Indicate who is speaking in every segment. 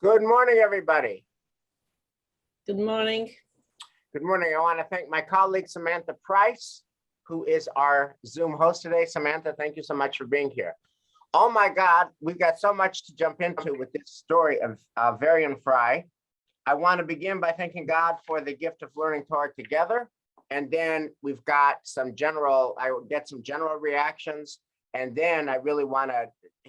Speaker 1: Good morning, everybody.
Speaker 2: Good morning.
Speaker 1: Good morning. I want to thank my colleague, Samantha Price, who is our Zoom host today. Samantha, thank you so much for being here. Oh my God, we've got so much to jump into with this story of Varian Fry. I want to begin by thanking God for the gift of learning Torah together. And then we've got I will get some general reactions. And then I really want to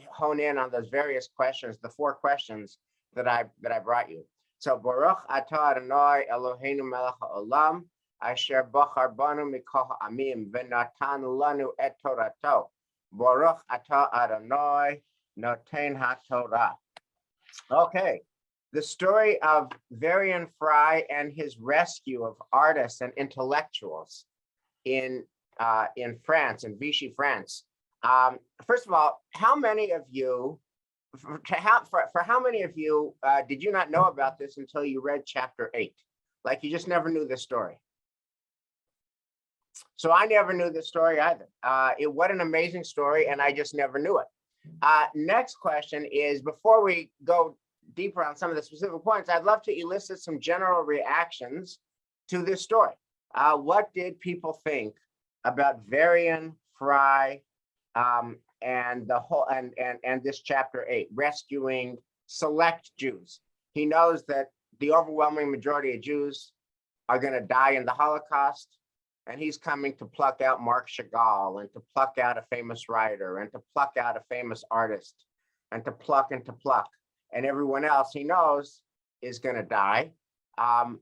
Speaker 1: hone in on those various questions, the 4 questions that I brought you. So Baruch atah Adonai Eloheinu melech haolam asher bachar banu mikol ha'amim v'natan lanu et torato. Baruch atah Adonai noten haTorah. Okay, the story of Varian Fry and his rescue of artists and intellectuals in France, in Vichy, France. First of all, how many of you? For how many of you did you not know about this until you read chapter 8? Like you just never knew this story. So I never knew this story either. What an amazing story, and I just never knew it. Next question is, before we go deeper on some of the specific points, I'd love to elicit some general reactions to this story. What did people think about Varian Fry and the whole and this chapter 8, rescuing select Jews? He knows that the overwhelming majority of Jews are going to die in the Holocaust, and he's coming to pluck out Marc Chagall and to pluck out a famous writer and to pluck out a famous artist and to pluck, and everyone else he knows is going to die.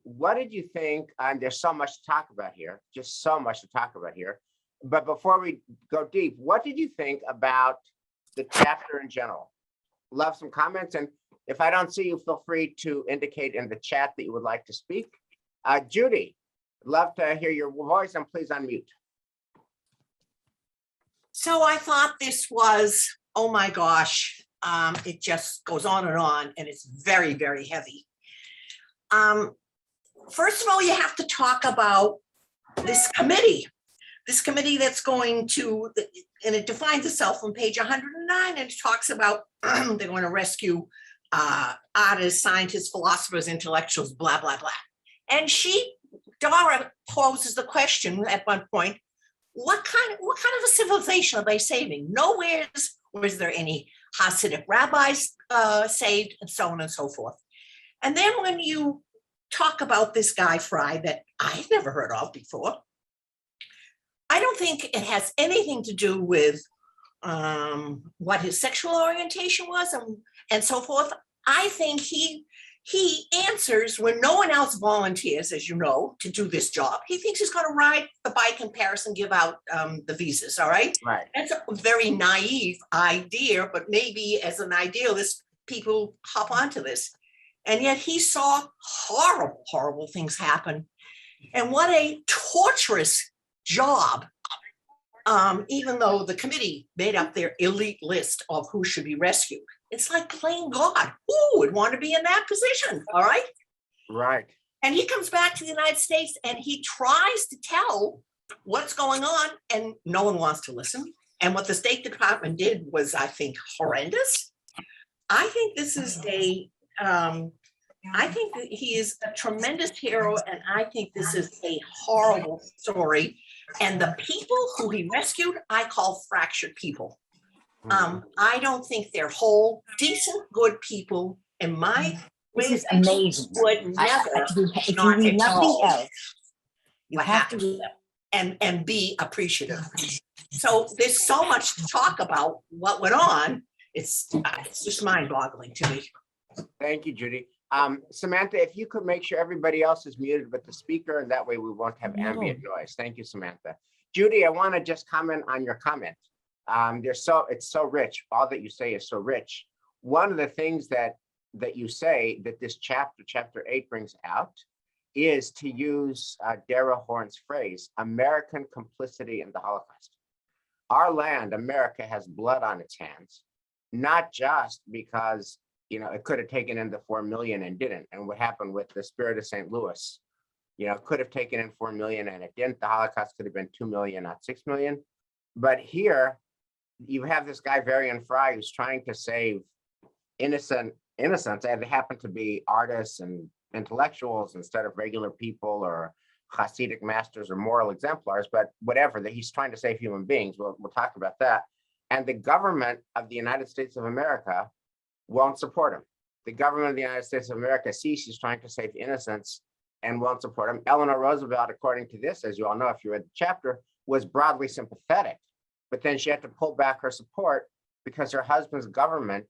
Speaker 1: What did you think? And there's so much to talk about here, just so much to talk about here. But before we go deep, what did you think about the chapter in general? Love some comments. And if I don't see you, feel free to indicate in the chat that you would like to speak. Judy, love to hear your voice, and please unmute.
Speaker 3: So I thought this was, oh my gosh, it just goes on, and it's very, very heavy. First of all, you have to talk about this committee. This committee that's going to, and it defines itself on page 109, and it talks about they're going to rescue artists, scientists, philosophers, intellectuals, blah, blah, blah. And Dara poses the question at one point, what kind of a civilization are they saving? Nowhere was there any Hasidic rabbis saved, and so on and so forth. And then when you talk about this guy Fry that I've never heard of before, I don't think it has anything to do with what his sexual orientation was and so forth. I think he answers when no one else volunteers, as you know, to do this job. He thinks he's going to ride the bike in Paris and give out the visas, all right?
Speaker 1: Right.
Speaker 3: That's a very naive idea, but maybe as an idealist, people hop onto this. And yet he saw horrible, horrible things happen. And what a torturous job, even though the committee made up their elite list of who should be rescued. It's like playing God. Who would want to be in that position? All right.
Speaker 1: Right.
Speaker 3: And he comes back to the United States and he tries to tell what's going on, and no one wants to listen. And what the State Department did was, I think, horrendous. I think this is I think that he is a tremendous hero, and I think this is a horrible story. And the people who he rescued, I call fractured people. I don't think they're whole, decent, good people. In my
Speaker 4: This is amazing.
Speaker 3: would never,
Speaker 4: If you read nothing else, you
Speaker 3: what
Speaker 4: have to
Speaker 3: happened to them and be appreciative. So there's so much to talk about what went on. It's just mind-boggling to me.
Speaker 1: Thank you, Judy. Samantha, if you could make sure everybody else is muted but the speaker, and that way we won't have ambient noise. Thank you, Samantha. Judy, I want to just comment on your comment. It's so rich. All that you say is so rich. One of the things that you say that this chapter 8 brings out is to use Dara Horn's phrase, American complicity in the Holocaust. Our land, America, has blood on its hands, not just because it could have taken in the 4 million and didn't. And what happened with the Spirit of St. Louis, could have taken in 4 million and it didn't. The Holocaust could have been 2 million, not 6 million. But here you have this guy, Varian Fry, who's trying to save innocent innocents, and they happen to be artists and intellectuals instead of regular people or Hasidic masters or moral exemplars, but whatever, that he's trying to save human beings. We'll talk about that. And the government of the United States of America won't support him. The government of the United States of America sees he's trying to save innocents and won't support him. Eleanor Roosevelt, according to this, as you all know, if you read the chapter, was broadly sympathetic, but then she had to pull back her support because her husband's government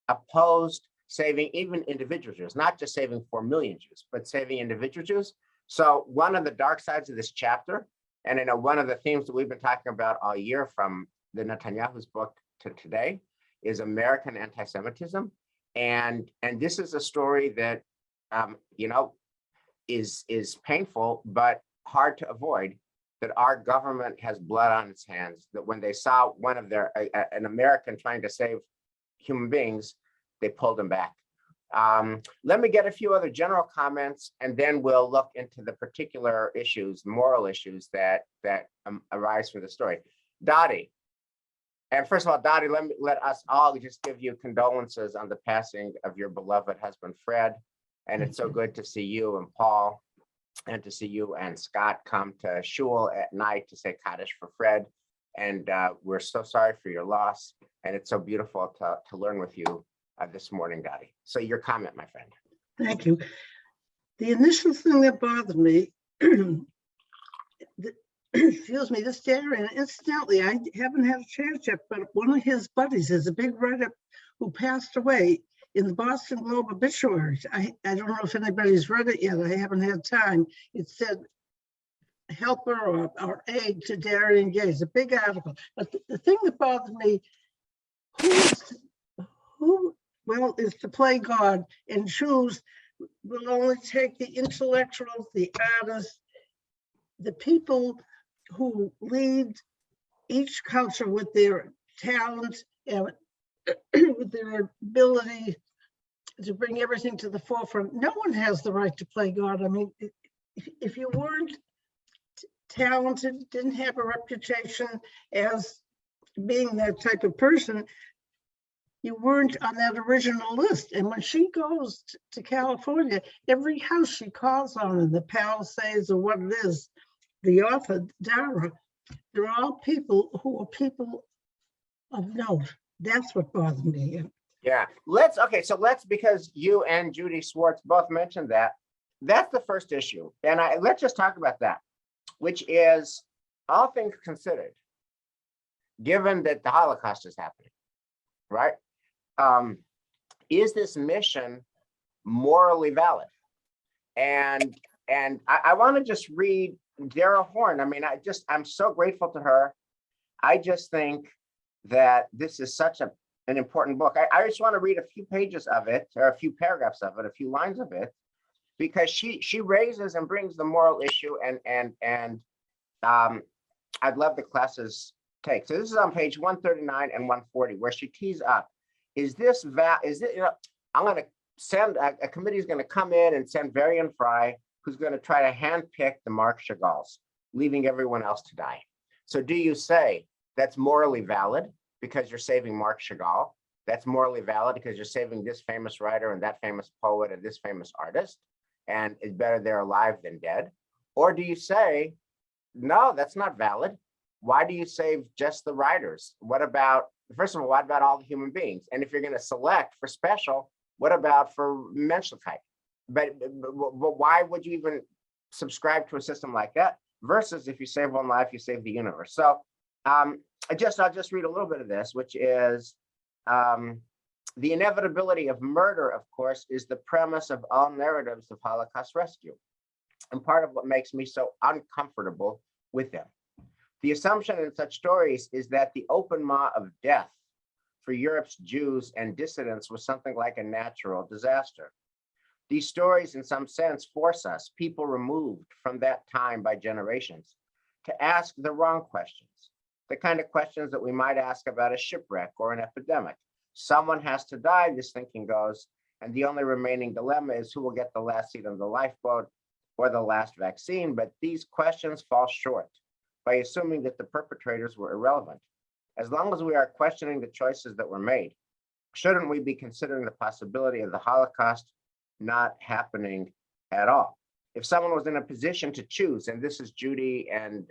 Speaker 1: opposed saving even individual Jews, not just saving 4 million Jews, but saving individual Jews. So one of the dark sides of this chapter, and I know one of the themes that we've been talking about all year from the Netanyahu's book to today, is American anti-Semitism. And this is a story that, is painful, but hard to avoid, that our government has blood on its hands, that when they saw one of an American trying to save human beings, they pulled him back. Let me get a few other general comments, and then we'll look into the particular issues, moral issues that arise from the story. Dottie, and first of all, Dottie, let us all just give you condolences on the passing of your beloved husband, Fred. And it's so good to see you and Paul, and to see you and Scott come to shul at night to say Kaddish for Fred. And we're so sorry for your loss. And it's so beautiful to learn with you this morning, Dottie. So your comment, my friend.
Speaker 5: Thank you. The initial thing that bothered me, excuse me, this Jerry, and incidentally, I haven't had a chance yet, but one of his buddies is a big writer who passed away in the Boston Globe obituaries. I don't know if anybody's read it yet. I haven't had time. It said helper or aide to Darian Gay. It's a big article. But the thing that bothered me, who is to play God, and Jews will only take the intellectuals, the artists, the people who lead each culture with their talent and with their ability to bring everything to the forefront. No one has the right to play God. I mean, if you weren't talented, didn't have a reputation as being that type of person, you weren't on that original list. And when she goes to California, every house she calls on in the Palisades or what it is, the author, Dara, they're all people who are people of note. That's what bothered me.
Speaker 1: Yeah, because you and Judy Swartz both mentioned that, that's the first issue. And let's just talk about that, which is, all things considered, given that the Holocaust is happening, right? Is this mission morally valid? And I want to just read Dara Horn. I mean, I'm so grateful to her. I just think that this is such an important book. I just want to read a few pages of it, or a few paragraphs of it, a few lines of it, because she raises and brings the moral issue, and I'd love the class's take. So this is on page 139 and 140, where she tees up, I'm going to send, a committee is going to come in and send Varian Fry, who's going to try to handpick the Marc Chagall's, leaving everyone else to die. So do you say that's morally valid because you're saving Marc Chagall? That's morally valid because you're saving this famous writer and that famous poet and this famous artist, and it's better they're alive than dead? Or do you say, no, that's not valid? Why do you save just the writers? What about, first of all, what about all the human beings? And if you're going to select for special, what about for Menschlichkeit? But why would you even subscribe to a system like that? Versus if you save one life, you save the universe. So I'll just read a little bit of this, which is the inevitability of murder, of course, is the premise of all narratives of Holocaust rescue, and part of what makes me so uncomfortable with them. The assumption in such stories is that the open maw of death for Europe's Jews and dissidents was something like a natural disaster. These stories, in some sense, force us, people removed from that time by generations, to ask the wrong questions, the kind of questions that we might ask about a shipwreck or an epidemic. Someone has to die, this thinking goes, and the only remaining dilemma is who will get the last seat on the lifeboat or the last vaccine. But these questions fall short by assuming that the perpetrators were irrelevant. As long as we are questioning the choices that were made, shouldn't we be considering the possibility of the Holocaust not happening at all? If someone was in a position to choose, and this is Judy and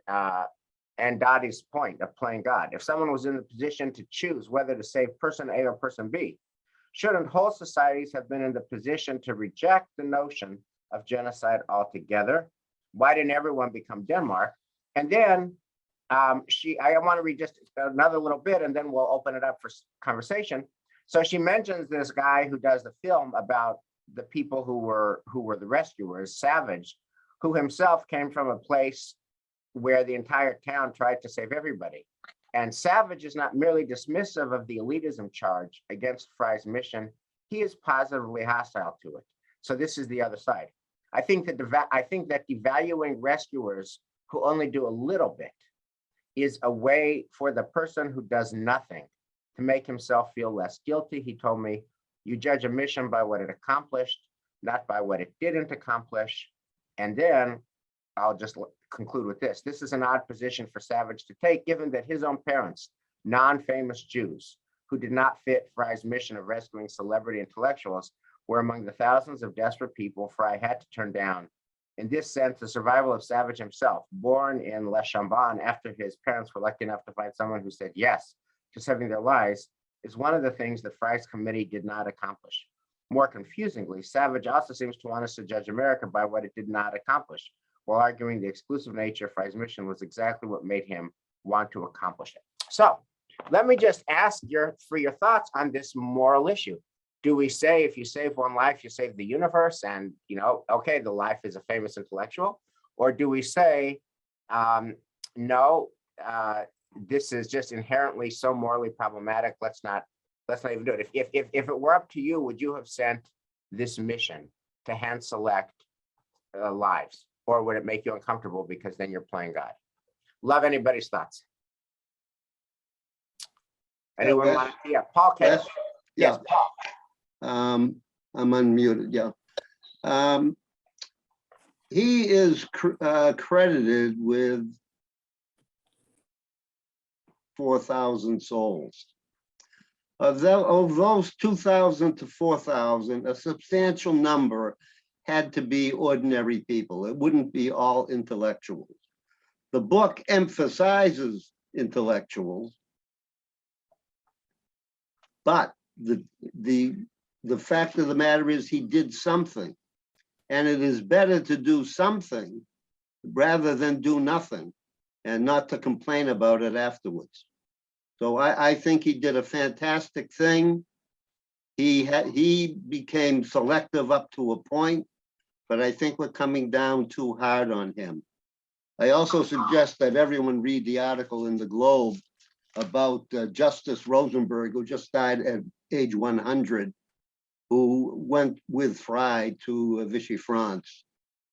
Speaker 1: Dottie's point of playing God, if someone was in the position to choose whether to save person A or person B, shouldn't whole societies have been in the position to reject the notion of genocide altogether? Why didn't everyone become Denmark? And then I want to read just another little bit, and then we'll open it up for conversation. So she mentions this guy who does the film about the people who were the rescuers, Savage, who himself came from a place where the entire town tried to save everybody. And Savage is not merely dismissive of the elitism charge against Fry's mission, he is positively hostile to it. So this is the other side. I think that devaluing rescuers who only do a little bit is a way for the person who does nothing to make himself feel less guilty. He told me, you judge a mission by what it accomplished, not by what it didn't accomplish. And then I'll just conclude with this. This is an odd position for Savage to take, given that his own parents, non-famous Jews, who did not fit Fry's mission of rescuing celebrity intellectuals, were among the thousands of desperate people Fry had to turn down. In this sense, the survival of Savage himself, born in Les Chambon after his parents were lucky enough to find someone who said yes to saving their lives, is one of the things that Fry's committee did not accomplish. More confusingly, Savage also seems to want us to judge America by what it did not accomplish, while arguing the exclusive nature of Fry's mission was exactly what made him want to accomplish it. So let me just ask for your thoughts on this moral issue. Do we say if you save one life, you save the universe, and okay, the life is a famous intellectual? Or do we say, no, this is just inherently so morally problematic, let's not even do it. If it were up to you, would you have sent this mission to hand select lives? Or would it make you uncomfortable because then you're playing God? Love anybody's thoughts. Anyone want to? Yeah, Paul can.
Speaker 6: Yes,
Speaker 1: Yes, Paul.
Speaker 6: I'm unmuted, yeah. He is credited with 4,000 souls. Of those 2,000 to 4,000, a substantial number had to be ordinary people. It wouldn't be all intellectuals. The book emphasizes intellectuals, but the fact of the matter is he did something, and it is better to do something rather than do nothing and not to complain about it afterwards. So I think he did a fantastic thing. He became selective up to a point, but I think we're coming down too hard on him. I also suggest that everyone read the article in the Globe about Justice Rosenberg, who just died at age 100, who went with Fry to Vichy France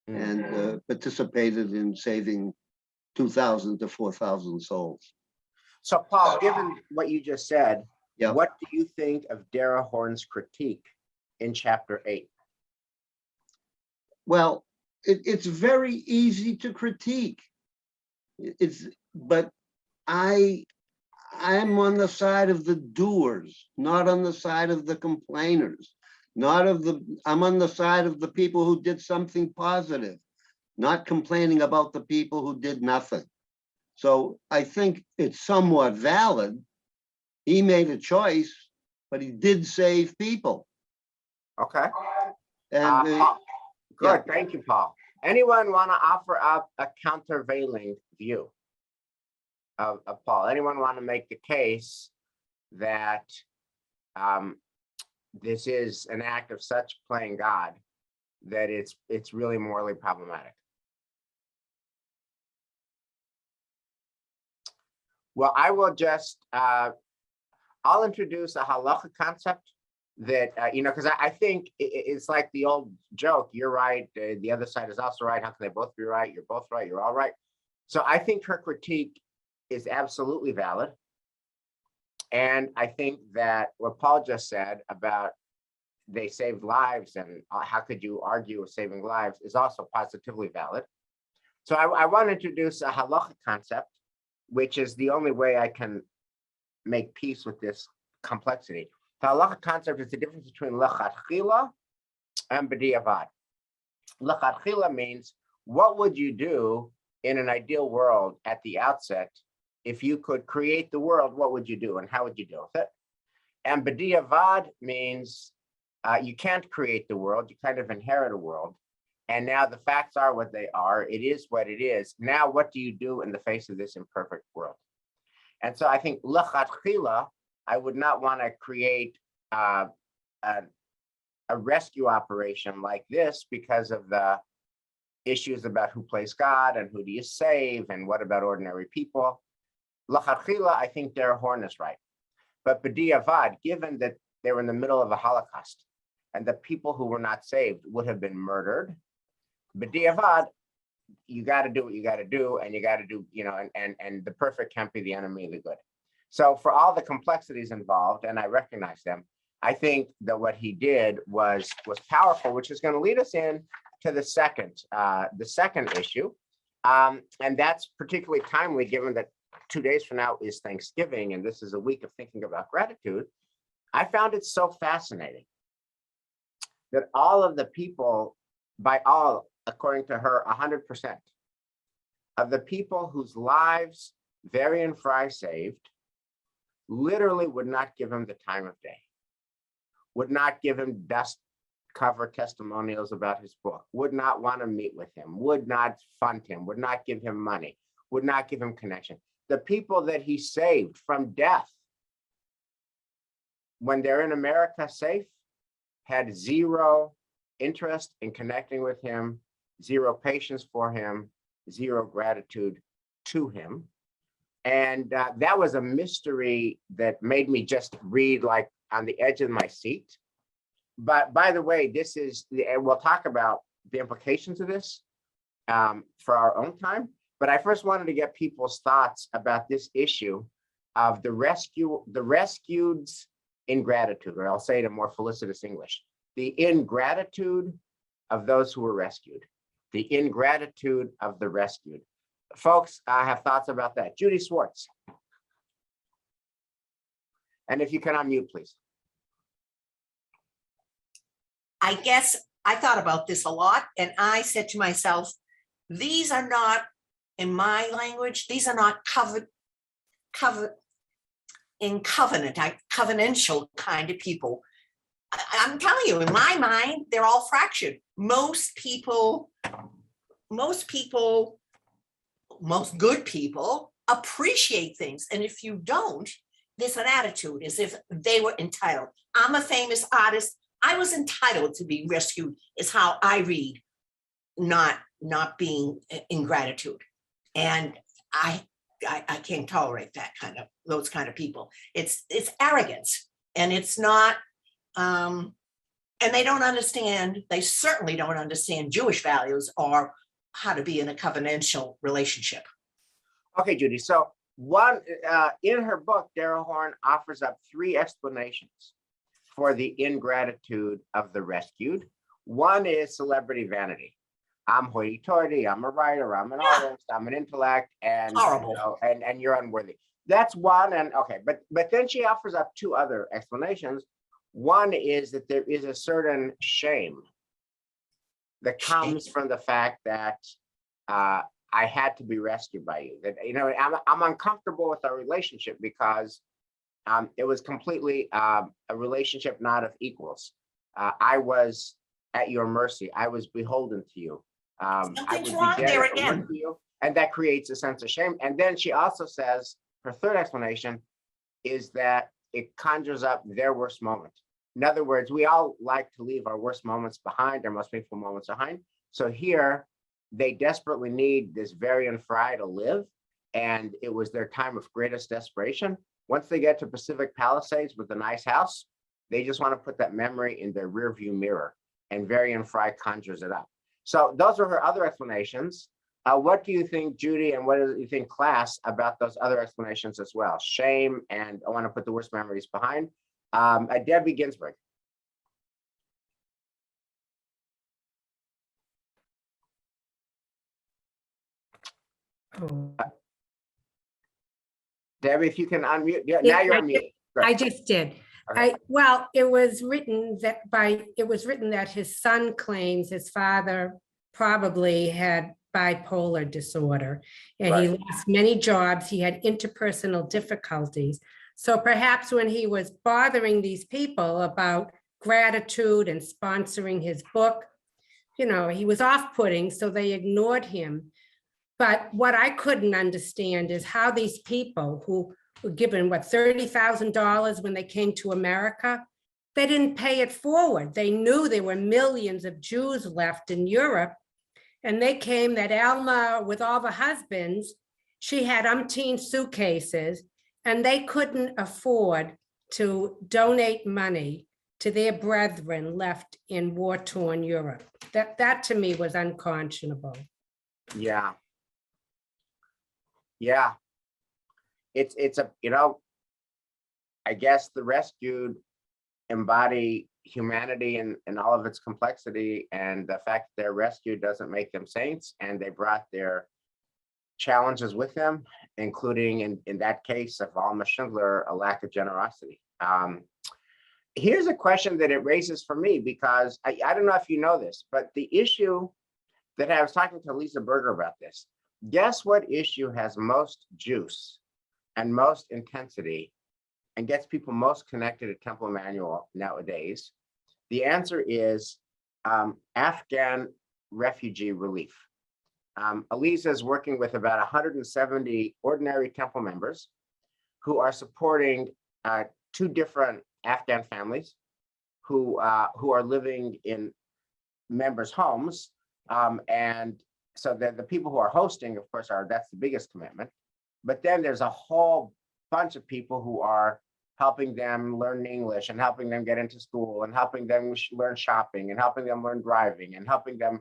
Speaker 6: and participated in saving 2,000 to 4,000 souls.
Speaker 1: So Paul, given what you just said,
Speaker 6: Yeah.
Speaker 1: what do you think of Dara Horn's critique in chapter 8?
Speaker 6: Well, it's very easy to critique. But I'm on the side of the doers, not on the side of the complainers. I'm on the side of the people who did something positive, not complaining about the people who did nothing. So I think it's somewhat valid. He made a choice, but he did save people.
Speaker 1: Okay.
Speaker 6: And
Speaker 1: Good,
Speaker 6: yeah.
Speaker 1: Thank you, Paul. Anyone want to offer up a countervailing view of Paul? Anyone want to make the case that this is an act of such playing God that it's really morally problematic? Well, I will just, I'll introduce a halacha concept that, because I think it's like the old joke, you're right, the other side is also right, how can they both be right? You're both right, you're all right. So I think her critique is absolutely valid. And I think that what Paul just said about they saved lives and how could you argue with saving lives is also positively valid. So I want to introduce a halacha concept, which is the only way I can make peace with this complexity. The halacha concept is the difference between lechatchila and b'diavad. Lechatchila means, what would you do in an ideal world at the outset? If you could create the world, what would you do and how would you deal with it? And b'diavad means you can't create the world, you kind of inherit a world. And now the facts are what they are. It is what it is. Now, what do you do in the face of this imperfect world? And so I think lechatchila, I would not want to create a rescue operation like this because of the issues about who plays God and who do you save and what about ordinary people. Lechatchila, I think Der Horn is right. But b'diavad, given that they were in the middle of a Holocaust and the people who were not saved would have been murdered, b'diavad, you got to do what you got to do, and you got to do, and the perfect can't be the enemy of the good. So for all the complexities involved, and I recognize them, I think that what he did was powerful, which is going to lead us in to the second issue, and that's particularly timely given that 2 days from now is Thanksgiving, and this is a week of thinking about gratitude. I found it so fascinating that all of the people, by all, according to her, 100% of the people whose lives Varian Fry saved literally would not give him the time of day, would not give him dust cover testimonials about his book, would not want to meet with him, would not fund him, would not give him money, would not give him connection. The people that he saved from death, when they're in America safe, had zero interest in connecting with him, zero patience for him, zero gratitude to him. And that was a mystery that made me just read like on the edge of my seat. But by the way, we'll talk about the implications of this for our own time. But I first wanted to get people's thoughts about this issue of the rescued's ingratitude, or I'll say it in more felicitous English, the ingratitude of those who were rescued, the ingratitude of the rescued. Folks, I have thoughts about that. Judy Swartz. And if you can unmute, please.
Speaker 3: I guess I thought about this a lot, and I said to myself, these are not, in my language, these are not covenantal kind of people. I'm telling you, in my mind, they're all fractured. Most good people appreciate things. And if you don't, there's an attitude as if they were entitled. I'm a famous artist. I was entitled to be rescued, is how I read, not being in gratitude. And I can't tolerate those kind of people. It's arrogance, and it's not, and they don't understand, they certainly don't understand Jewish values or how to be in a covenantal relationship.
Speaker 1: Okay, Judy. So one, in her book, Daryl Horn offers up 3 explanations for the ingratitude of the rescued. One is celebrity vanity. I'm hoity-toity, I'm a writer, I'm an artist, I'm an intellect, and
Speaker 3: horrible.
Speaker 1: And you're unworthy. That's one, and okay, but then she offers up 2 other explanations. One is that there is a certain shame that comes from the fact that I had to be rescued by you. That I'm uncomfortable with our relationship because it was completely a relationship not of equals. I was at your mercy. I was beholden to you.
Speaker 3: Something's wrong there again.
Speaker 1: You, and that creates a sense of shame. And then she also says her third explanation is that it conjures up their worst moment. In other words, we all like to leave our worst moments behind, our most painful moments behind. So here, they desperately need this Varian Fry to live, and it was their time of greatest desperation. Once they get to Pacific Palisades with a nice house, they just want to put that memory in their rearview mirror, and Varian Fry conjures it up. So those are her other explanations. What do you think, Judy, and what do you think, class, about those other explanations as well? Shame, and I want to put the worst memories behind. Debbie Ginsburg. Debbie, if you can unmute. Yeah, now you're unmuted.
Speaker 7: I just did. Well, it was written that his son claims his father probably had bipolar disorder, and he
Speaker 1: Right.
Speaker 7: lost many jobs. He had interpersonal difficulties. So perhaps when he was bothering these people about gratitude and sponsoring his book, he was off-putting, so they ignored him. But what I couldn't understand is how these people who were given, $30,000 when they came to America, they didn't pay it forward. They knew there were millions of Jews left in Europe. And they came, that Alma with all the husbands, she had umpteen suitcases, and they couldn't afford to donate money to their brethren left in war-torn Europe. That to me was unconscionable.
Speaker 1: Yeah. Yeah. It's a, I guess the rescued embody humanity in all of its complexity, and the fact that they're rescued doesn't make them saints, and they brought their challenges with them, including in that case of Alma Schindler, a lack of generosity. Here's a question that it raises for me, because I don't know if you know this, but the issue that I was talking to Lisa Berger about this, guess what issue has most juice and most intensity and gets people most connected to Temple Emmanuel nowadays? The answer is Afghan refugee relief. Elisa is working with about 170 ordinary Temple members who are supporting 2 different Afghan families who are living in members' homes. And so the people who are hosting, of course, that's the biggest commitment. But then there's a whole bunch of people who are helping them learn English and helping them get into school and helping them learn shopping and helping them learn driving and helping them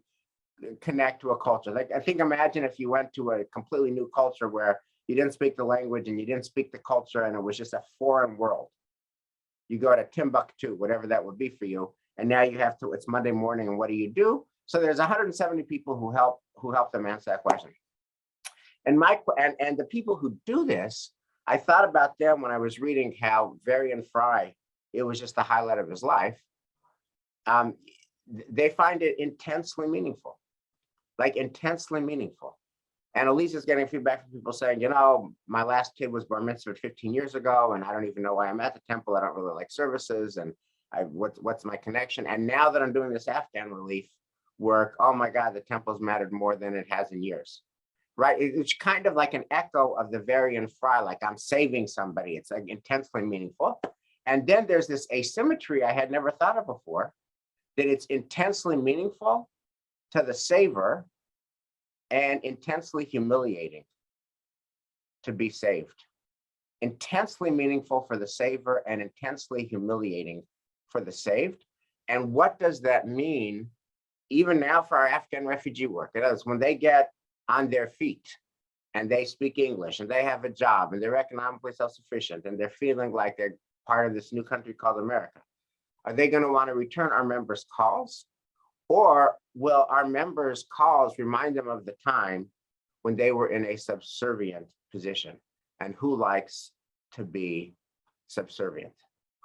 Speaker 1: connect to a culture. Like, I think, imagine if you went to a completely new culture where you didn't speak the language and you didn't speak the culture, and it was just a foreign world. You go to Timbuktu, whatever that would be for you, and now you have to, it's Monday morning, and what do you do? So there's 170 people who help them answer that question. And the people who do this, I thought about them when I was reading how Varian Fry, it was just the highlight of his life. They find it intensely meaningful, like intensely meaningful. And Elisa's getting feedback from people saying, my last kid was bar mitzvah 15 years ago, and I don't even know why I'm at the temple. I don't really like services, and what's my connection? And now that I'm doing this Afghan relief work, oh my God, the temple's mattered more than it has in years. Right? It's kind of like an echo of the Varian Fry, like I'm saving somebody. It's like intensely meaningful. And then there's this asymmetry I had never thought of before, that it's intensely meaningful to the saver and intensely humiliating to be saved. Intensely meaningful for the saver and intensely humiliating for the saved. And what does that mean even now for our Afghan refugee work? It is when they get on their feet and they speak English and they have a job and they're economically self-sufficient and they're feeling like they're part of this new country called America. Are they going to want to return our members' calls? Or will our members' calls remind them of the time when they were in a subservient position? And who likes to be subservient?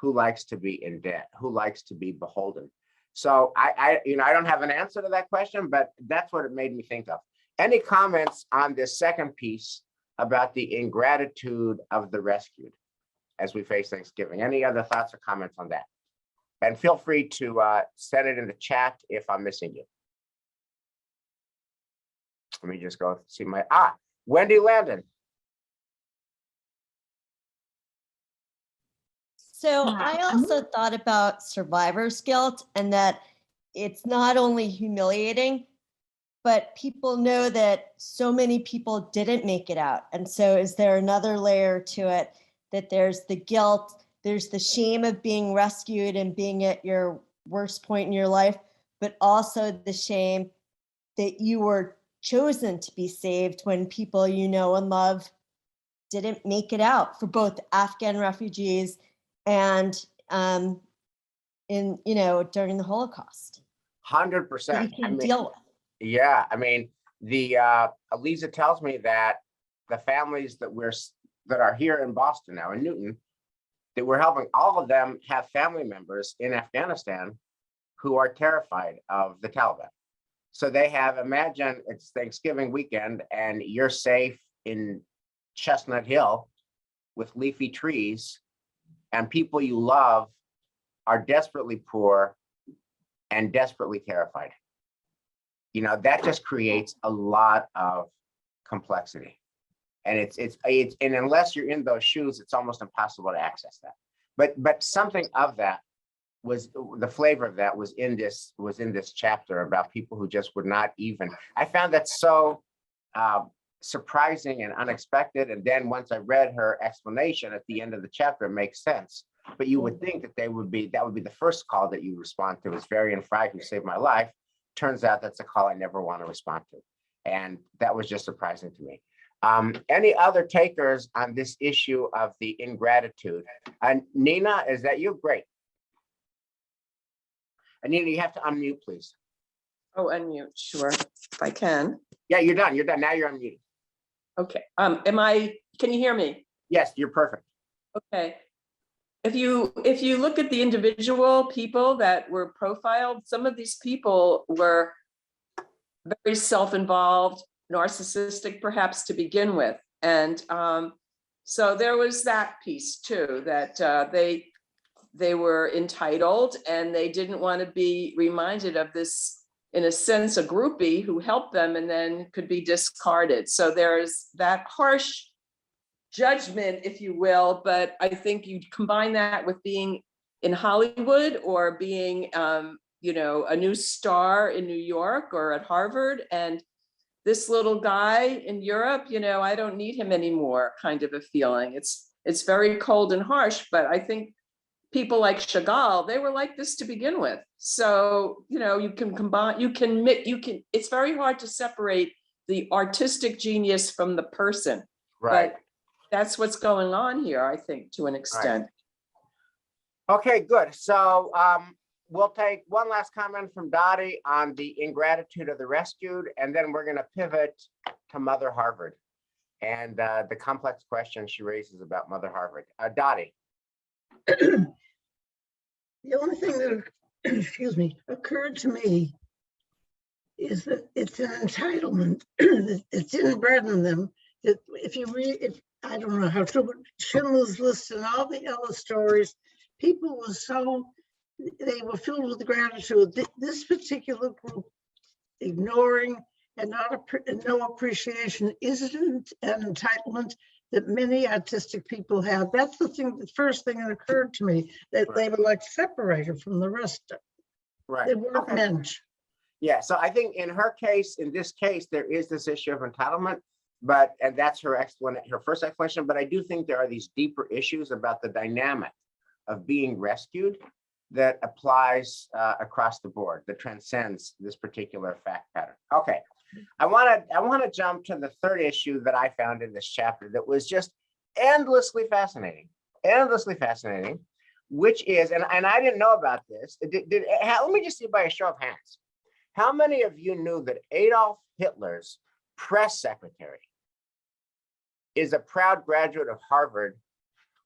Speaker 1: Who likes to be in debt? Who likes to be beholden? So I don't have an answer to that question, but that's what it made me think of. Any comments on this second piece about the ingratitude of the rescued as we face Thanksgiving? Any other thoughts or comments on that? And feel free to send it in the chat if I'm missing you. Let me just go see Wendy Landon.
Speaker 8: So I also thought about survivor's guilt, and that it's not only humiliating, but people know that so many people didn't make it out. And so is there another layer to it, that there's the guilt, there's the shame of being rescued and being at your worst point in your life, but also the shame that you were chosen to be saved when people you know and love didn't make it out, for both Afghan refugees and during the Holocaust.
Speaker 1: 100%.
Speaker 8: You can deal with.
Speaker 1: Yeah, I mean, Elisa tells me that the families that are here in Boston now, in Newton, that we're helping all of them have family members in Afghanistan who are terrified of the Taliban. So they have, imagine it's Thanksgiving weekend and you're safe in Chestnut Hill with leafy trees, and people you love are desperately poor and desperately terrified. You know, that just creates a lot of complexity. And it's and unless you're in those shoes, it's almost impossible to access that. But something of that was, the flavor of that was in this chapter about people who just would not even. I found that so surprising and unexpected. And then once I read her explanation at the end of the chapter, it makes sense. But you would think that that would be the first call that you respond to. Is Varian Fry, who saved my life. Turns out that's a call I never want to respond to. And that was just surprising to me. Any other takers on this issue of the ingratitude? And Nina, is that you? Great. And Nina, you have to unmute, please.
Speaker 9: Oh, unmute, sure, if I can.
Speaker 1: Yeah, you're done. You're done. Now you're unmuted.
Speaker 9: Okay, can you hear me?
Speaker 1: Yes, you're perfect.
Speaker 9: Okay. If you look at the individual people that were profiled, some of these people were very self-involved, narcissistic perhaps to begin with. And so there was that piece too, that they were entitled and they didn't want to be reminded of this, in a sense, a groupie who helped them and then could be discarded. So there's that harsh judgment, if you will, but I think you combine that with being in Hollywood or being, you know, a new star in New York or at Harvard, and this little guy in Europe, you know, I don't need him anymore, kind of a feeling. It's very cold and harsh, but I think people like Chagall, they were like this to begin with. So, you know, you can combine, it's very hard to separate the artistic genius from the person.
Speaker 1: Right.
Speaker 9: But that's what's going on here, I think, to an extent.
Speaker 1: Right. Okay, good. So we'll take one last comment from Dottie on the ingratitude of the rescued, and then we're going to pivot to Mother Harvard and the complex question she raises about Mother Harvard. Dottie.
Speaker 5: The only thing that, excuse me, occurred to me is that it's an entitlement. It's inbred in them. That if you read, I don't know how true, but Schindler's List and all the other stories, people were they were filled with gratitude. This particular group, ignoring and no appreciation, isn't an entitlement that many artistic people have. That's the first thing that occurred to me, that they were like separated from the rest.
Speaker 1: Right.
Speaker 5: They weren't meant.
Speaker 1: Yeah, so I think in this case, there is this issue of entitlement, and that's her first explanation. But I do think there are these deeper issues about the dynamic of being rescued that applies across the board, that transcends this particular fact pattern. Okay, I want to jump to the third issue that I found in this chapter that was just endlessly fascinating, which is, and I didn't know about this. Let me just see by a show of hands. How many of you knew that Adolf Hitler's press secretary is a proud graduate of Harvard,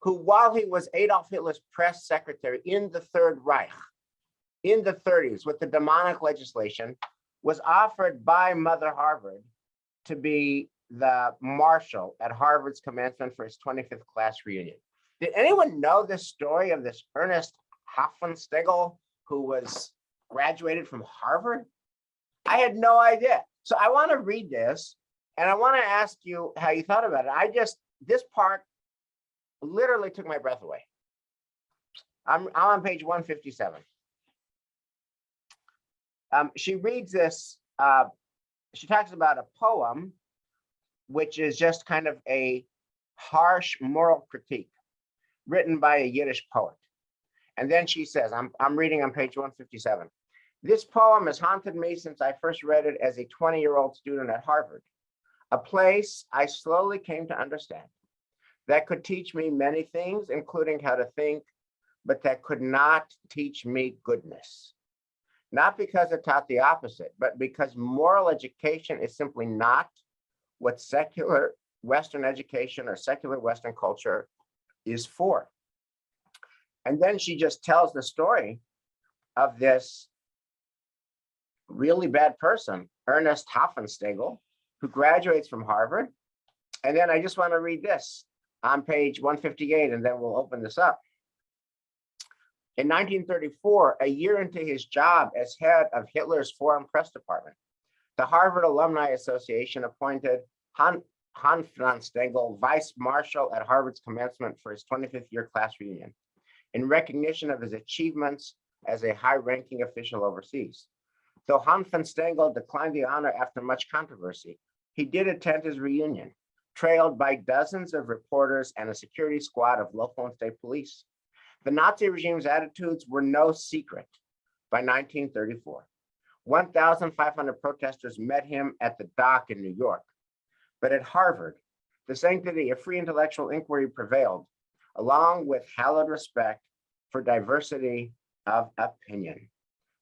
Speaker 1: who, while he was Adolf Hitler's press secretary in the Third Reich, in the 30s, with the demonic legislation, was offered by Mother Harvard to be the marshal at Harvard's commencement for his 25th class reunion? Did anyone know this story of this Ernest Hoffenstiegel, who was graduated from Harvard? I had no idea. So I want to read this, and I want to ask you how you thought about it. This part literally took my breath away. I'm on page 157. She reads this, she talks about a poem, which is just kind of a harsh moral critique written by a Yiddish poet. And then she says, I'm reading on page 157. This poem has haunted me since I first read it as a 20-year-old student at Harvard, a place I slowly came to understand that could teach me many things, including how to think, but that could not teach me goodness. Not because it taught the opposite, but because moral education is simply not what secular Western education or secular Western culture is for. And then she just tells the story of this really bad person, Ernest Hofmannstegel, who graduates from Harvard. And then I just want to read this on page 158, and then we'll open this up. In 1934, a year into his job as head of Hitler's Foreign Press Department, the Harvard Alumni Association appointed Hofmannstegel vice marshal at Harvard's commencement for his 25th year class reunion, in recognition of his achievements as a high-ranking official overseas. Though Hofmannstegel declined the honor after much controversy, he did attend his reunion, trailed by dozens of reporters and a security squad of local and state police. The Nazi regime's attitudes were no secret. By 1934, 1,500 protesters met him at the dock in New York. But at Harvard, the sanctity of free intellectual inquiry prevailed, along with hallowed respect for diversity of opinion.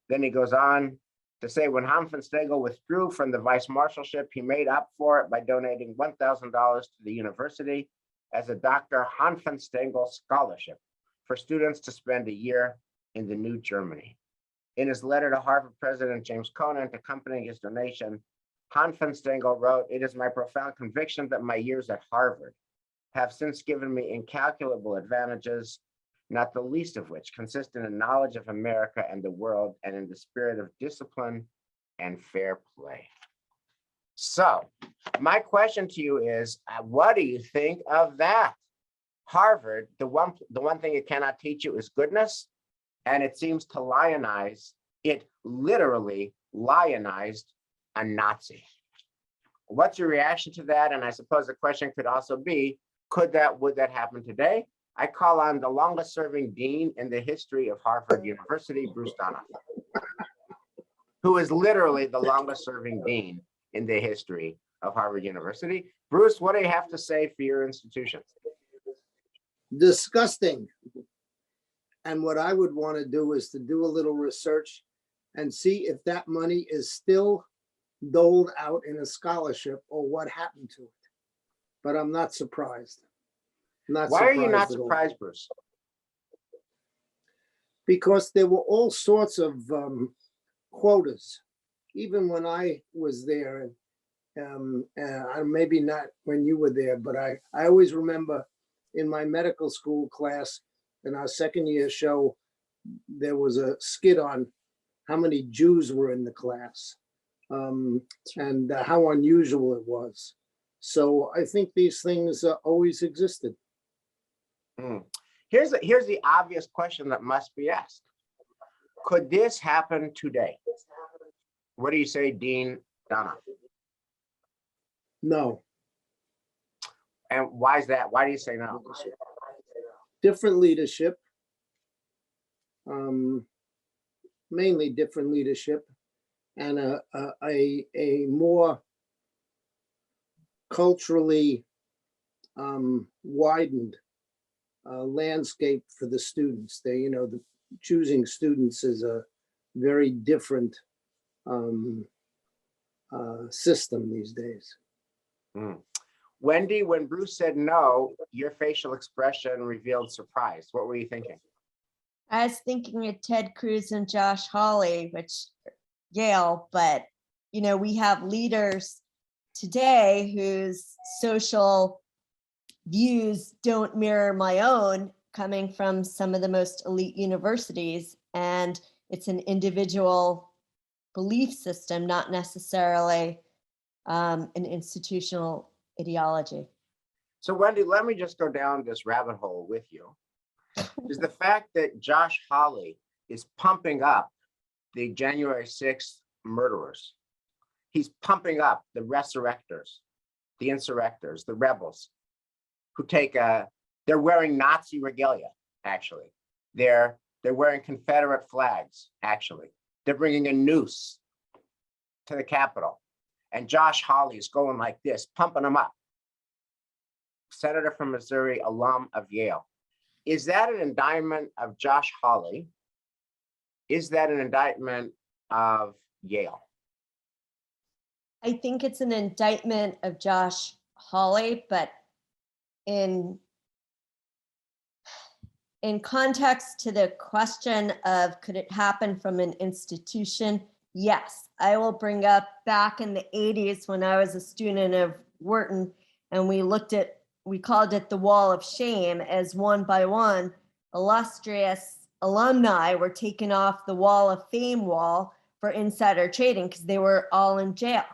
Speaker 1: Then he goes on to say, when Hofmannstegel withdrew from the vice marshalship, he made up for it by donating $1,000 to the university as a Dr. Hofmannstegel scholarship for students to spend a year in the New Germany. In his letter to Harvard President James Conant accompanying his donation, Hofmannstegel wrote, "It is my profound conviction that my years at Harvard have since given me incalculable advantages, not the least of which consist in a knowledge of America and the world and in the spirit of discipline and fair play." So my question to you is, what do you think of that? Harvard, the one thing it cannot teach you is goodness, and it seems to lionize, it literally lionized a Nazi. What's your reaction to that? And I suppose the question could also be, would that happen today? I call on the longest serving dean in the history of Harvard University, Bruce Donoff, who is literally the longest serving dean in the history of Harvard University. Bruce, what do you have to say for your institution?
Speaker 10: Disgusting. And what I would want to do is to do a little research and see if that money is still doled out in a scholarship or what happened to it. But I'm not surprised.
Speaker 1: Why are you not surprised, Bruce?
Speaker 10: Because there were all sorts of quotas, even when I was there, and maybe not when you were there, but I always remember in my medical school class, in our second year show, there was a skit on how many Jews were in the class and how unusual it was. So I think these things always existed.
Speaker 1: Here's the obvious question that must be asked. Could this happen today? What do you say, Dean Donoff?
Speaker 10: No.
Speaker 1: And why is that? Why do you say no?
Speaker 10: Different leadership, mainly different leadership, and a more culturally widened landscape for the students. They, the choosing students is a very different system these days.
Speaker 1: Wendy, when Bruce said no, your facial expression revealed surprise. What were you thinking?
Speaker 8: I was thinking of Ted Cruz and Josh Hawley, which Yale, but we have leaders today whose social views don't mirror my own, coming from some of the most elite universities, and it's an individual belief system, not necessarily an institutional ideology.
Speaker 1: So Wendy, let me just go down this rabbit hole with you. Is the fact that Josh Hawley is pumping up the January 6th murderers. He's pumping up the resurrectors, the insurrectors, the rebels who they're wearing Nazi regalia, actually. They're wearing Confederate flags, actually. They're bringing a noose to the Capitol. And Josh Hawley is going like this, pumping them up. Senator from Missouri, alum of Yale. Is that an indictment of Josh Hawley? Is that an indictment of Yale?
Speaker 8: I think it's an indictment of Josh Hawley, but in in context to the question of could it happen from an institution? Yes, I will bring up back in the 80s when I was a student of Wharton and we called it the wall of shame, as one by one illustrious alumni were taken off the wall of fame wall for insider trading because they were all in jail.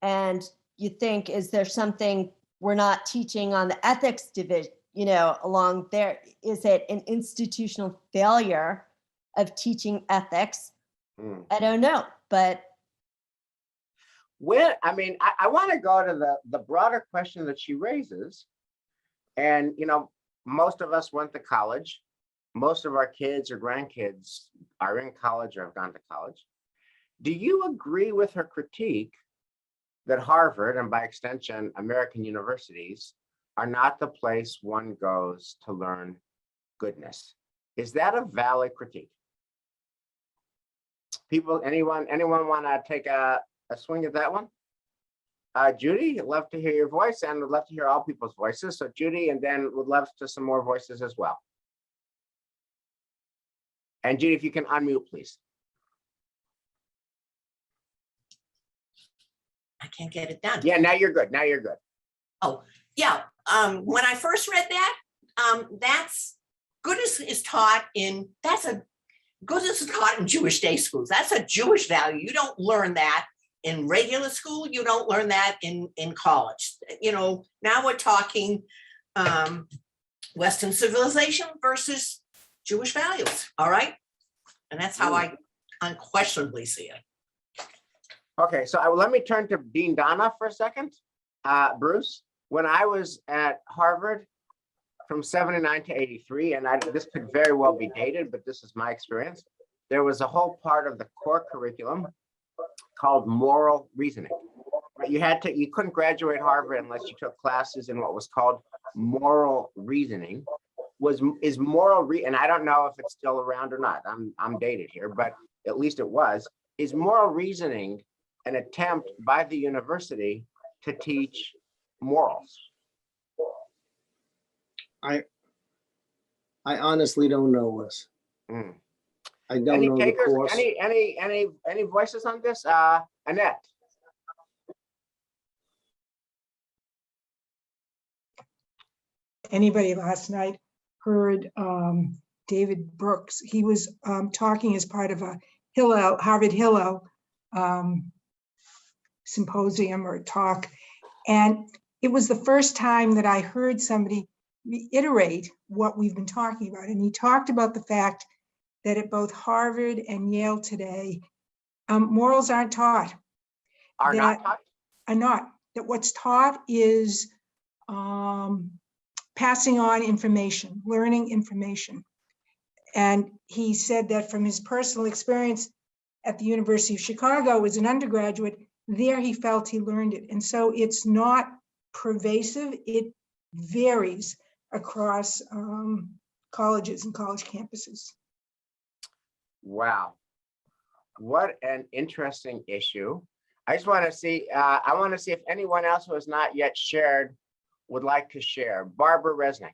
Speaker 8: And you think, is there something we're not teaching on the ethics division, along there? Is it an institutional failure of teaching ethics? I don't know, but
Speaker 1: I want to go to the broader question that she raises. And, most of us went to college. Most of our kids or grandkids are in college or have gone to college. Do you agree with her critique that Harvard, and by extension, American universities, are not the place one goes to learn goodness? Is that a valid critique? People, anyone want to take a swing at that one? Judy, I'd love to hear your voice, and would love to hear all people's voices. So Judy, and then would love to some more voices as well. And Judy, if you can unmute, please.
Speaker 3: I can't get it done.
Speaker 1: Yeah, now you're good. Now you're good.
Speaker 3: Oh, yeah. When I first read that, that's goodness is taught in Jewish day schools. That's a Jewish value. You don't learn that in regular school. You don't learn that in college. Now we're talking Western civilization versus Jewish values. All right. And that's how I unquestionably see it.
Speaker 1: Okay, so let me turn to Dean Donna for a second. Bruce, when I was at Harvard from 79 to 83, and this could very well be dated, but this is my experience, there was a whole part of the core curriculum called moral reasoning. You couldn't graduate Harvard unless you took classes in what was called moral reasoning. And I don't know if it's still around or not. I'm dated here, but at least it was. Is moral reasoning an attempt by the university to teach morals?
Speaker 10: I honestly don't know, Wes. I don't
Speaker 1: Any
Speaker 10: know
Speaker 1: takers?
Speaker 10: the course.
Speaker 1: Any voices on this? Annette.
Speaker 11: Anybody last night heard David Brooks? He was talking as part of a Harvard Hillel symposium or talk. And it was the first time that I heard somebody reiterate what we've been talking about. And he talked about the fact that at both Harvard and Yale today, morals aren't taught.
Speaker 1: Are not taught?
Speaker 11: Are not. That what's taught is passing on information, learning information. And he said that from his personal experience at the University of Chicago as an undergraduate, there he felt he learned it. And so it's not pervasive, it varies across colleges and college campuses.
Speaker 1: Wow, what an interesting issue. I just want to see, if anyone else who has not yet shared would like to share. Barbara Resnick.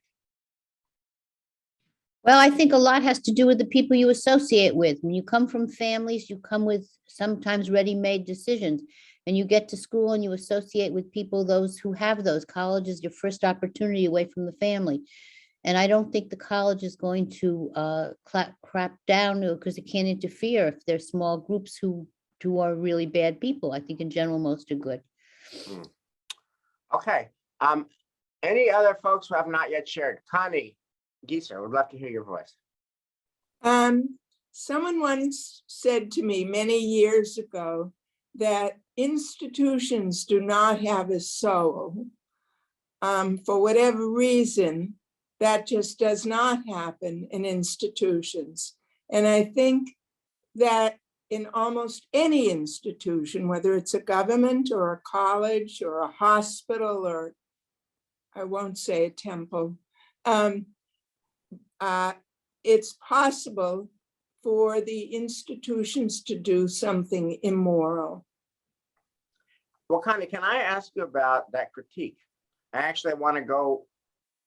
Speaker 12: Well, I think a lot has to do with the people you associate with. When you come from families, you come with sometimes ready-made decisions, and you get to school and you associate with people, those who have those. College is your first opportunity away from the family. And I don't think the college is going to crap down because it can't interfere if there's small groups who are really bad people. I think in general, most are good.
Speaker 1: Okay. Any other folks who have not yet shared? Connie Gieser, would love to hear your voice.
Speaker 13: Someone once said to me many years ago that institutions do not have a soul. For whatever reason, that just does not happen in institutions. And I think that in almost any institution, whether it's a government or a college or a hospital, or I won't say a temple, it's possible for the institutions to do something immoral.
Speaker 1: Well, Connie, can I ask you about that critique? I actually want to go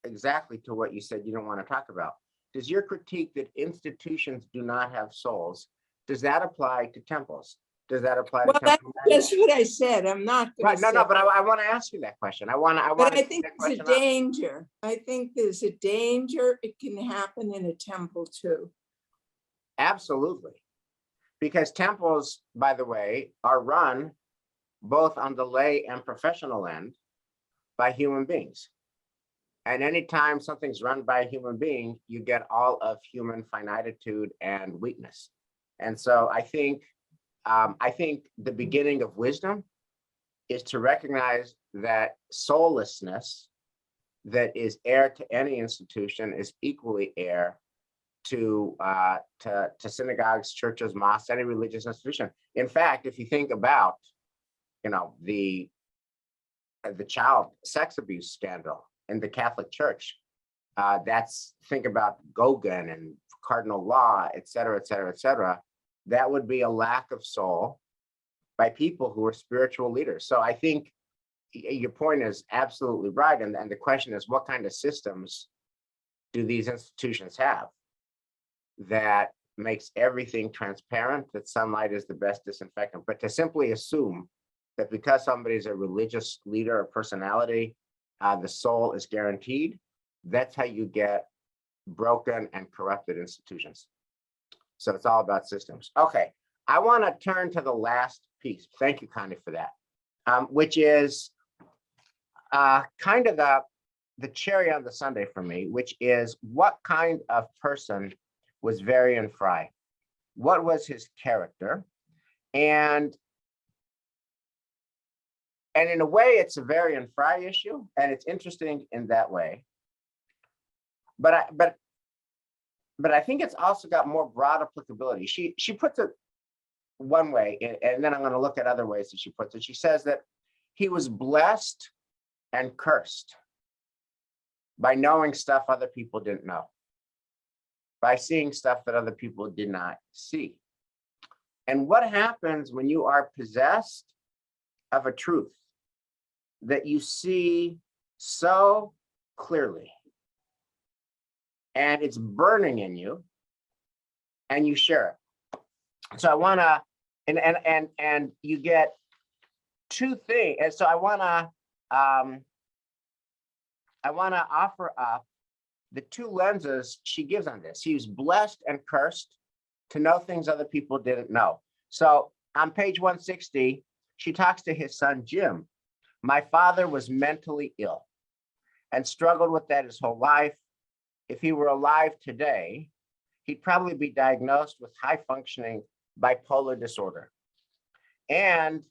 Speaker 1: exactly to what you said you don't want to talk about. does your critique that institutions do not have souls, does that apply to temples? Does that apply to
Speaker 13: Well, that's
Speaker 1: temple
Speaker 13: just
Speaker 1: manuals?
Speaker 13: what I said. I'm not
Speaker 1: Right,
Speaker 13: gonna
Speaker 1: no,
Speaker 13: say.
Speaker 1: but I want to ask you that question. I want
Speaker 13: But
Speaker 1: to
Speaker 13: I
Speaker 1: take
Speaker 13: think
Speaker 1: that
Speaker 13: there's a
Speaker 1: question up.
Speaker 13: danger. I think there's a danger. It can happen in a temple too.
Speaker 1: Absolutely. Because temples, by the way, are run both on the lay and professional end by human beings. And anytime something's run by a human being, you get all of human finitude and weakness. And so I think the beginning of wisdom is to recognize that soullessness that is heir to any institution is equally heir to synagogues, churches, mosques, any religious institution. In fact, if you think about, the child sex abuse scandal in the Catholic Church, think about Gauguin and cardinal law, et cetera, et cetera, et cetera. That would be a lack of soul by people who are spiritual leaders. So I think your point is absolutely right. And the question is, what kind of systems do these institutions have that makes everything transparent, that sunlight is the best disinfectant? But to simply assume that because somebody's a religious leader or personality, the soul is guaranteed, that's how you get broken and corrupted institutions. So it's all about systems. Okay, I want to turn to the last piece. Thank you, Connie, for that, which is kind of the cherry on the sundae for me, which is what kind of person was Varian Fry? What was his character? And in a way, it's a Varian Fry issue, and it's interesting in that way. But I think it's also got more broad applicability. She puts it one way, and then I'm going to look at other ways that she puts it. She says that he was blessed and cursed by knowing stuff other people didn't know, by seeing stuff that other people did not see. And what happens when you are possessed of a truth that you see so clearly, and it's burning in you, and you share it? So I want to, and you get two things. And so I want to offer up the two lenses she gives on this. He was blessed and cursed to know things other people didn't know. So on page 160, she talks to his son, Jim. My father was mentally ill and struggled with that his whole life. If he were alive today, he'd probably be diagnosed with high-functioning bipolar disorder. And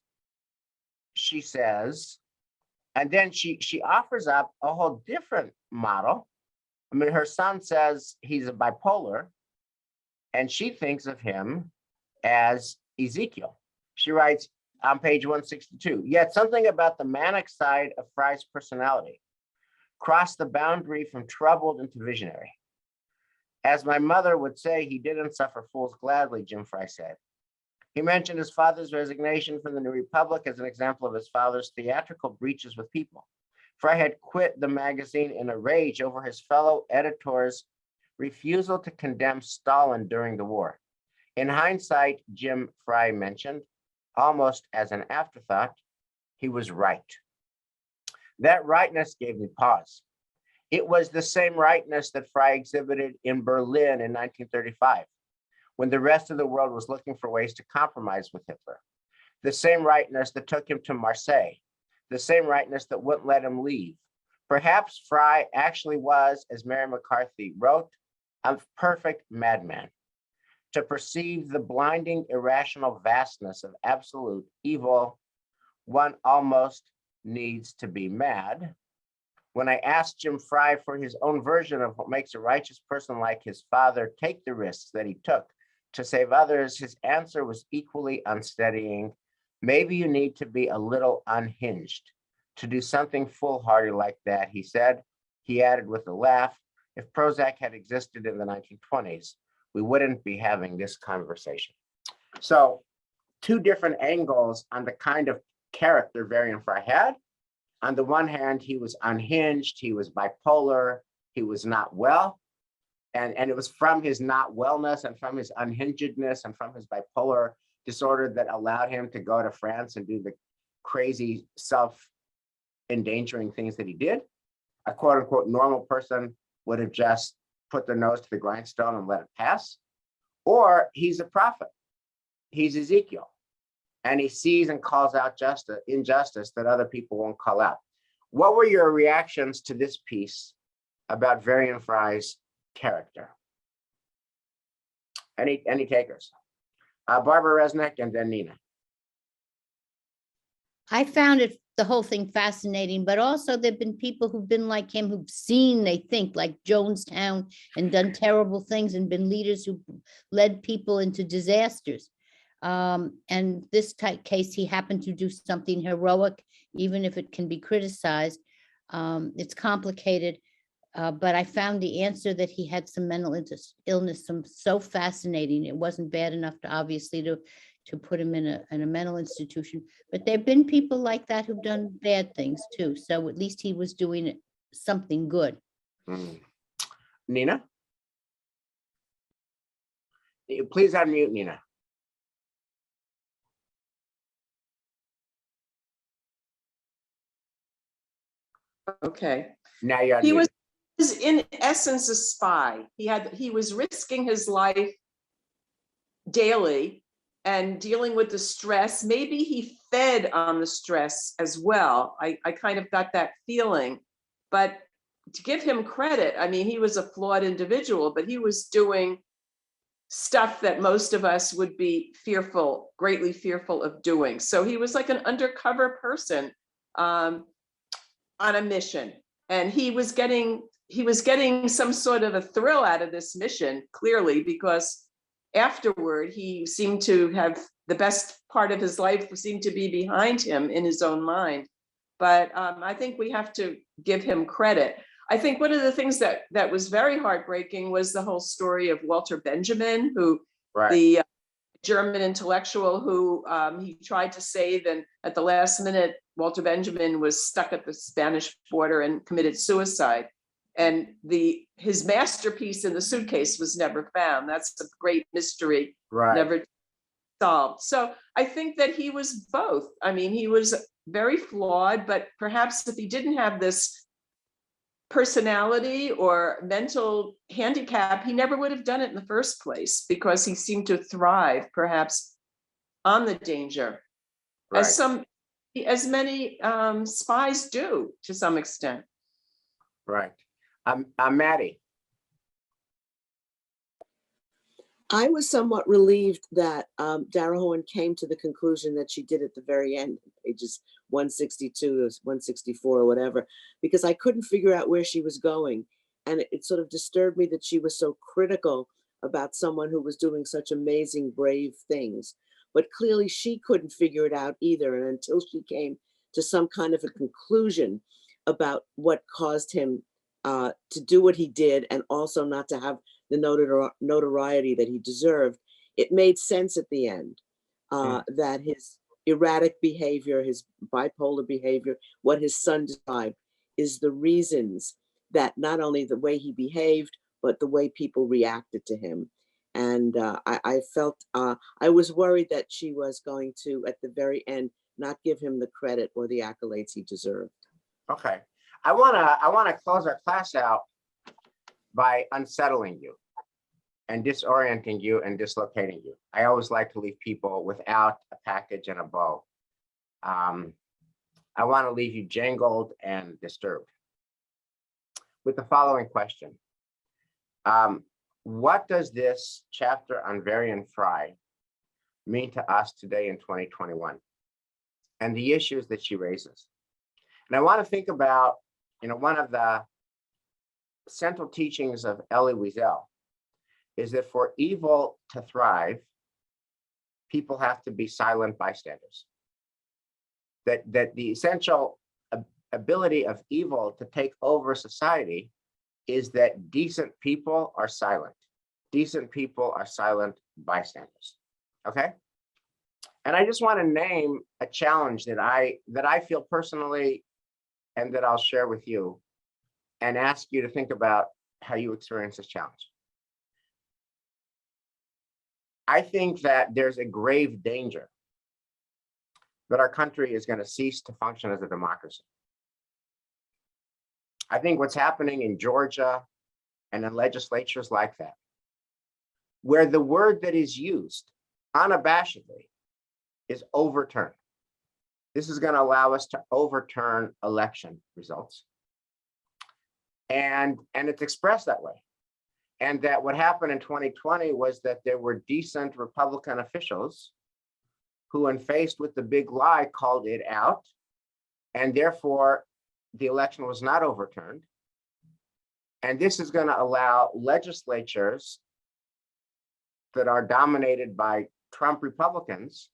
Speaker 1: she says, and then she offers up a whole different model. I mean, her son says he's a bipolar, and she thinks of him as Ezekiel. She writes on page 162, yet something about the manic side of Fry's personality crossed the boundary from troubled into visionary. As my mother would say, he didn't suffer fools gladly, Jim Fry said. He mentioned his father's resignation from the New Republic as an example of his father's theatrical breaches with people. Fry had quit the magazine in a rage over his fellow editor's refusal to condemn Stalin during the war. In hindsight, Jim Fry mentioned, almost as an afterthought, he was right. That rightness gave me pause. It was the same rightness that Fry exhibited in Berlin in 1935, when the rest of the world was looking for ways to compromise with Hitler. The same rightness that took him to Marseille, the same rightness that wouldn't let him leave. Perhaps Fry actually was, as Mary McCarthy wrote, a perfect madman. To perceive the blinding, irrational vastness of absolute evil, one almost needs to be mad. When I asked Jim Fry for his own version of what makes a righteous person like his father take the risks that he took to save others, his answer was equally unsteadying. Maybe you need to be a little unhinged to do something foolhardy like that, he said. He added with a laugh, if Prozac had existed in the 1920s, we wouldn't be having this conversation. So two different angles on the kind of character Varian Fry had. On the one hand, he was unhinged, he was bipolar, he was not well. And it was from his not wellness and from his unhingedness and from his bipolar disorder that allowed him to go to France and do the crazy self-endangering things that he did. A quote unquote normal person would have just put their nose to the grindstone and let it pass. Or he's a prophet. He's Ezekiel. And he sees and calls out injustice that other people won't call out. What were your reactions to this piece about Varian Fry's character? Any takers? Barbara Resnick and then Nina.
Speaker 12: I found the whole thing fascinating, but also there've been people who've been like him, who've seen, they think, like Jonestown, and done terrible things and been leaders who led people into disasters. And this type case, he happened to do something heroic, even if it can be criticized. It's complicated, but I found the answer that he had some mental illness, so fascinating. It wasn't bad enough to obviously to put him in a mental institution, but there've been people like that who've done bad things too. So at least he was doing something good.
Speaker 1: Nina? Please unmute, Nina.
Speaker 9: Okay.
Speaker 1: Now you're
Speaker 9: He
Speaker 1: unmuted.
Speaker 9: was in essence a spy. He was risking his life daily and dealing with the stress. Maybe he fed on the stress as well. I kind of got that feeling. But to give him credit, I mean, he was a flawed individual, but he was doing stuff that most of us would be greatly fearful of doing. So he was like an undercover person on a mission. And he was getting some sort of a thrill out of this mission, clearly, because afterward, he seemed to have the best part of his life seemed to be behind him in his own mind. But I think we have to give him credit. I think one of the things that was very heartbreaking was the whole story of Walter Benjamin, who the German intellectual who he tried to save, and at the last minute, Walter Benjamin was stuck at the Spanish border and committed suicide. And his masterpiece in the suitcase was never found. That's a great mystery, never solved. So I think that he was both. I mean, he was very flawed, but perhaps if he didn't have this personality or mental handicap, he never would have done it in the first place, because he seemed to thrive perhaps on the danger, as many spies do to some extent.
Speaker 1: Right. Maddie.
Speaker 14: I was somewhat relieved that Dara Horn came to the conclusion that she did at the very end, pages 162 or 164 or whatever, because I couldn't figure out where she was going. And it sort of disturbed me that she was so critical about someone who was doing such amazing, brave things. But clearly she couldn't figure it out either. And until she came to some kind of a conclusion about what caused him to do what he did, and also not to have the notoriety that he deserved, it made sense at the end that his erratic behavior, his bipolar behavior, what his son described, is the reasons that not only the way he behaved, but the way people reacted to him. And I felt, I was worried that she was going to, at the very end, not give him the credit or the accolades he deserved.
Speaker 1: Okay. I wanna close our class out by unsettling you and disorienting you and dislocating you. I always like to leave people without a package and a bow. I want to leave you jangled and disturbed with the following question. What does this chapter on Varian Fry mean to us today in 2021 and the issues that she raises? And I want to think about, one of the central teachings of Elie Wiesel is that for evil to thrive, people have to be silent bystanders. That the essential ability of evil to take over society is that decent people are silent. Decent people are silent bystanders. Okay? And I just want to name a challenge that I feel personally and that I'll share with you, and ask you to think about how you experience this challenge. I think that there's a grave danger that our country is going to cease to function as a democracy. I think what's happening in Georgia and in legislatures like that, where the word that is used unabashedly is overturn. This is going to allow us to overturn election results. And it's expressed that way. And that what happened in 2020 was that there were decent Republican officials who, when faced with the big lie, called it out. And therefore, the election was not overturned. And this is going to allow legislatures that are dominated by Trump Republicans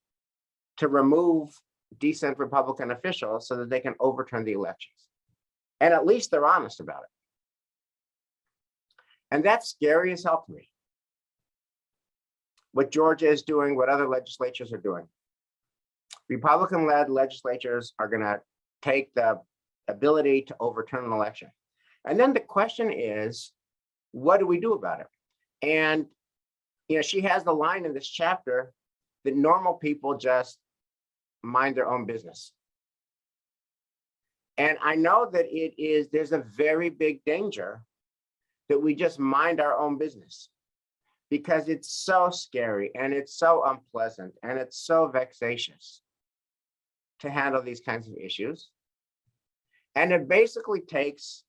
Speaker 1: to remove decent Republican officials so that they can overturn the elections. And at least they're honest about it. And that's scary as hell to me. What Georgia is doing, what other legislatures are doing. Republican-led legislatures are going to take the ability to overturn an election. And then the question is, what do we do about it? And she has the line in this chapter that normal people just mind their own business. And I know that there's a very big danger that we just mind our own business, because it's so scary and it's so unpleasant and it's so vexatious to handle these kinds of issues. And it basically takes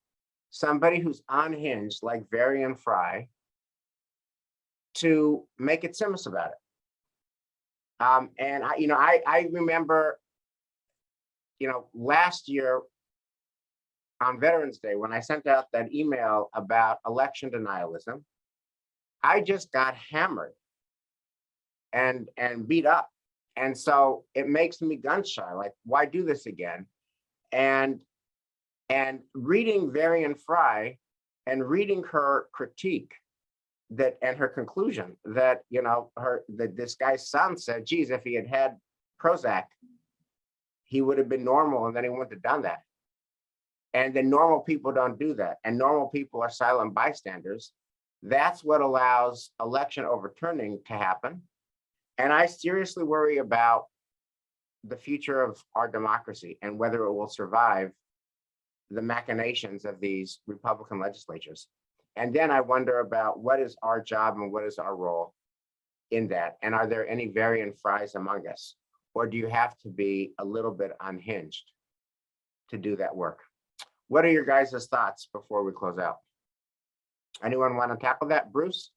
Speaker 1: somebody who's unhinged, like Varian Fry, to make it serious about it. And I remember, last year on Veterans Day, when I sent out that email about election denialism, I just got hammered and beat up. And so it makes me gun shy, like, why do this again? And reading Varian Fry and reading her critique and her conclusion that, that this guy's son said, geez, if he had had Prozac, he would have been normal, and then he wouldn't have done that. And then normal people don't do that. And normal people are silent bystanders. That's what allows election overturning to happen. And I seriously worry about the future of our democracy and whether it will survive the machinations of these Republican legislatures. And then I wonder about what is our job and what is our role in that? And are there any Varian Fries among us? Or do you have to be a little bit unhinged to do that work? What are your guys' thoughts before we close out? Anyone want to tackle that? Bruce?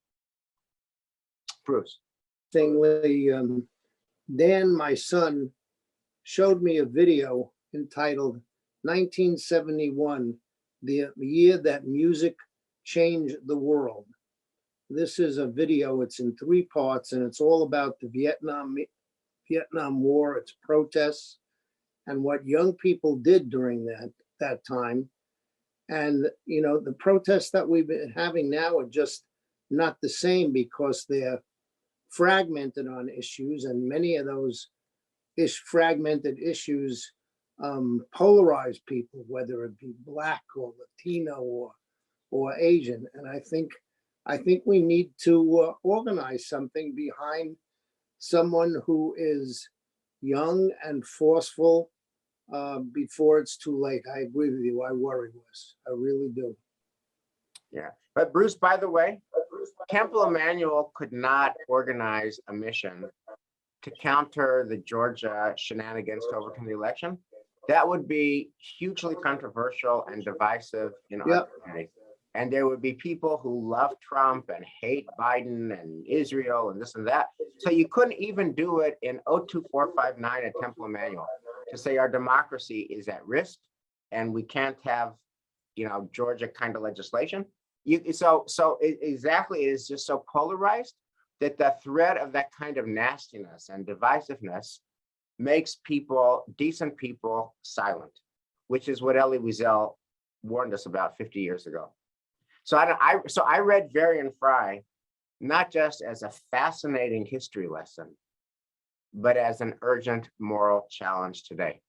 Speaker 1: Bruce.
Speaker 10: Dan, my son, showed me a video entitled 1971, the year that music changed the world. This is a video, it's in 3 parts, and it's all about the Vietnam War, its protests, and what young people did during that time. And, the protests that we've been having now are just not the same, because they're fragmented on issues, and many of those fragmented issues polarize people, whether it be Black or Latino or Asian. And I think we need to organize something behind someone who is young and forceful before it's too late. I agree with you. I worry, Wes. I really do.
Speaker 1: Yeah. But Bruce, by the way, Temple Emanuel could not organize a mission to counter the Georgia shenanigans to overturn the election. That would be hugely controversial and divisive in our community. And there would be people who love Trump and hate Biden and Israel and this and that. So you couldn't even do it in 02459 at Temple Emanuel to say our democracy is at risk and we can't have, Georgia kind of legislation. Exactly, it is just so polarized that the threat of that kind of nastiness and divisiveness makes decent people silent, which is what Elie Wiesel warned us about 50 years ago. So I read Varian Fry not just as a fascinating history lesson, but as an urgent moral challenge today.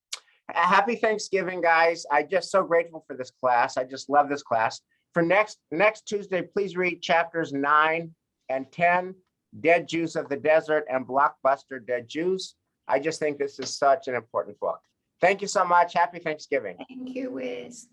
Speaker 1: Happy Thanksgiving, guys. I'm just so grateful for this class. I just love this class. For next Tuesday, please read chapters 9 and 10. Dead Jews of the Desert and Blockbuster Dead Jews. I just think this is such an important book. Thank you so much. Happy Thanksgiving.
Speaker 3: Thank you, Wiz.